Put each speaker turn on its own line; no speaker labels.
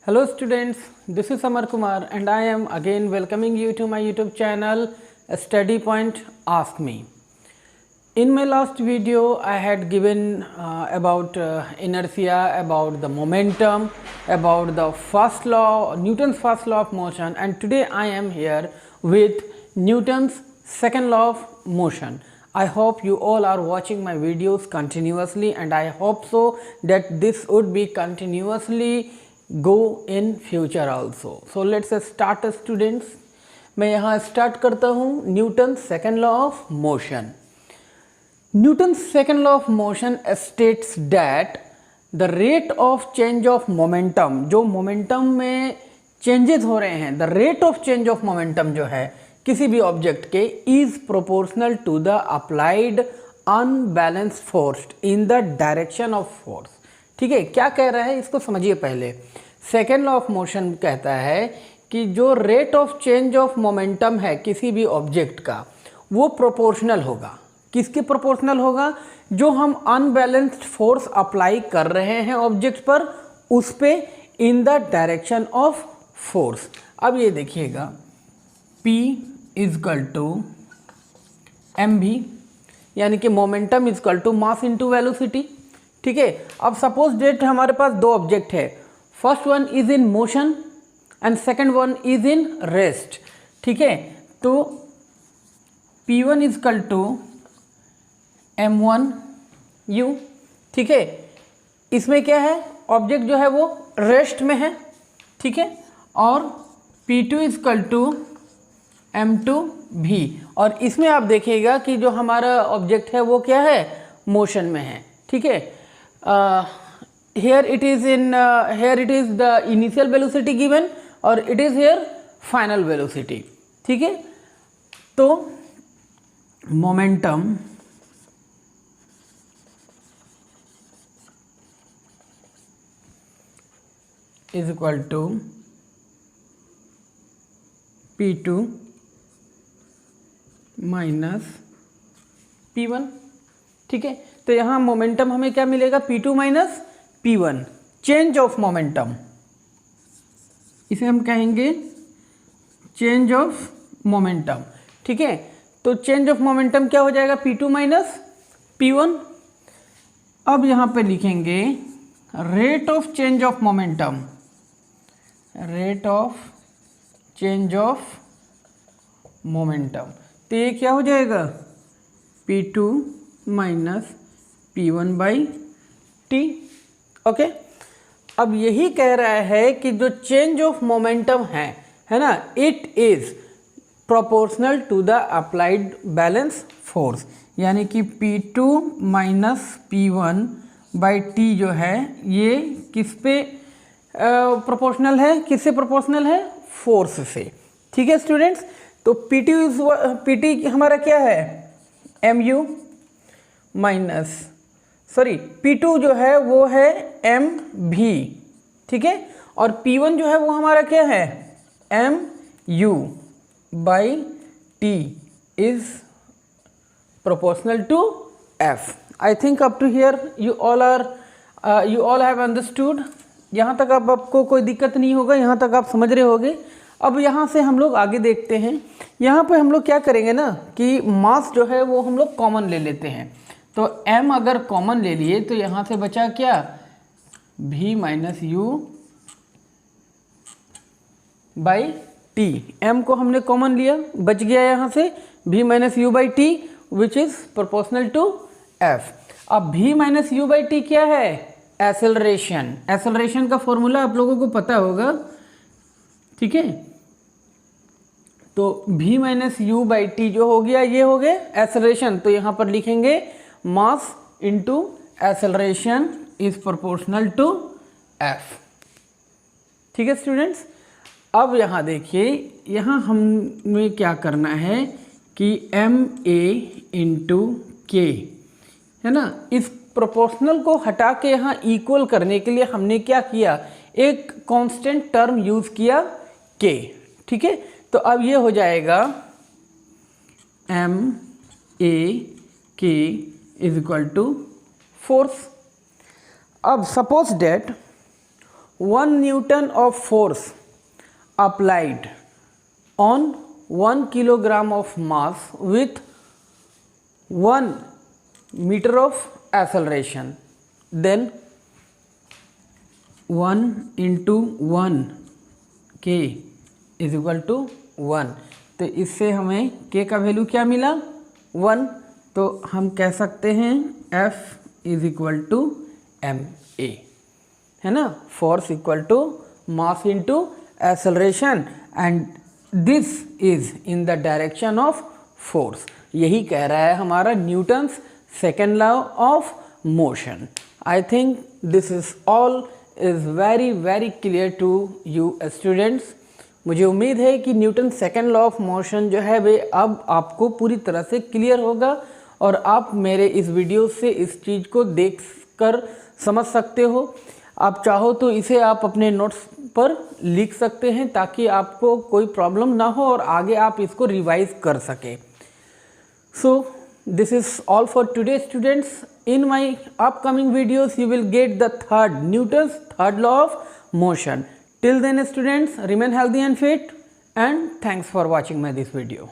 Hello students, this is Amar Kumar and I am again welcoming you to my YouTube channel Study Point Ask Me. In my last video I had given about inertia, about the momentum, about the first law, Newton's first law of motion, and today I am here with Newton's second law of motion. I hope you all are watching my videos continuously and I hope so that this would be continuously go in future also. So let's start students. मैं यहाँ start करता हूँ Newton second law of motion. Newton's second law of motion states that the rate of change of momentum, जो momentum में changes हो रहे हैं, the rate of change of momentum जो है किसी भी ऑब्जेक्ट के is proportional to the applied unbalanced force in the direction of force. ठीक है, क्या कह रहा है इसको समझिए. पहले सेकेंड लॉ ऑफ मोशन कहता है कि जो rate of change of momentum है किसी भी ऑब्जेक्ट का वो प्रोपोर्शनल होगा. किसके प्रोपोर्शनल होगा? जो हम अनबैलेंस्ड फोर्स अप्लाई कर रहे हैं ऑब्जेक्ट पर उस पे इन द डायरेक्शन ऑफ फोर्स. अब ये देखिएगा P इजकल टू एम भी, यानी कि momentum is equal to mass into velocity. ठीक है, अब सपोज डेट हमारे पास दो ऑब्जेक्ट है, first one is in motion and second one is in rest. ठीक है, तो P1 इजकल टू m1u. ठीक है, इसमें क्या है, ऑब्जेक्ट जो है वो रेस्ट में है. ठीक है, और P2 इजकल टू m2v, और इसमें आप देखिएगा कि जो हमारा ऑब्जेक्ट है वो क्या है, मोशन में है. ठीक है, here it is the initial velocity given और it is here final velocity. ठीक है, तो momentum is equal to P2 minus P1. ठीक है, तो यहाँ मोमेंटम हमें क्या मिलेगा, P2 minus P1, change of momentum. इसे हम कहेंगे चेंज ऑफ मोमेंटम. ठीक है, तो चेंज ऑफ मोमेंटम क्या हो जाएगा, P2 माइनस P1. अब यहाँ पे लिखेंगे rate of change of momentum, rate of change of momentum. तो ये क्या हो जाएगा, P2 minus P1 by T. Okay, अब यही कह रहा है कि जो चेंज ऑफ मोमेंटम है ना, it is proportional to the applied balance force. यानी कि P2 minus P1 by T जो है ये किस पे प्रोपोर्शनल है, किससे प्रोपोर्शनल है, फोर्स से. ठीक है स्टूडेंट्स, तो PT हमारा क्या है, mu माइनस P2 जो है वो है mv. ठीक है, और P1 जो है वो हमारा क्या है, mu by t is proportional to f. I think up to here you all have understood. यहाँ तक अब आपको कोई दिक्कत नहीं होगा, यहाँ तक आप समझ रहे होगे. अब यहाँ से हम लोग आगे देखते हैं. यहाँ पे हम लोग क्या करेंगे ना कि मास जो है वो हम लोग कॉमन ले लेते हैं. तो m अगर कॉमन ले लिए तो यहाँ से बचा क्या, v minus u by T. m को हमने कॉमन लिया, बच गया यहाँ से v minus u by t which is proportional to f. अब v minus u by t क्या है, एक्सेलरेशन. एक्सेलरेशन का फॉर्मूला आप लोगों को पता होगा. ठीक है, तो v minus u by T जो हो गया ये हो गया एक्सेलरेशन. तो यहाँ पर लिखेंगे mass into acceleration is proportional to f. ठीक है स्टूडेंट्स, अब यहाँ देखिए, यहाँ हमें क्या करना है कि ma इंटू के है ना, इस प्रोपोर्शनल को हटा के यहाँ इक्वल करने के लिए हमने क्या किया, एक कांस्टेंट टर्म यूज किया k. ठीक है, तो अब ये हो जाएगा ma is equal to force. अब suppose that 1 Newton of force applied on 1 kilogram of mass with 1 meter of acceleration, then 1 into 1 k is equal to 1। तो इससे हमें k का वैल्यू क्या मिला 1। तो हम कह सकते हैं F is equal to ma, है ना, force equal to mass into acceleration and this is in the direction of force. यही कह रहा है हमारा Newton's second law of motion. I think this is all is very very clear to you students. मुझे उम्मीद है कि Newton second law of motion जो है वे अब आपको पूरी तरह से क्लियर होगा और आप मेरे इस वीडियो से इस चीज़ को देख कर समझ सकते हो। आप चाहो तो इसे आप अपने नोट्स पर लिख सकते हैं ताकि आपको कोई प्रॉब्लम ना हो और आगे आप इसको रिवाइज कर सकें। सो this is all for today students. In my upcoming videos you will get the Newton's third law of motion. Till then students, remain healthy and fit, and thanks for watching my this video.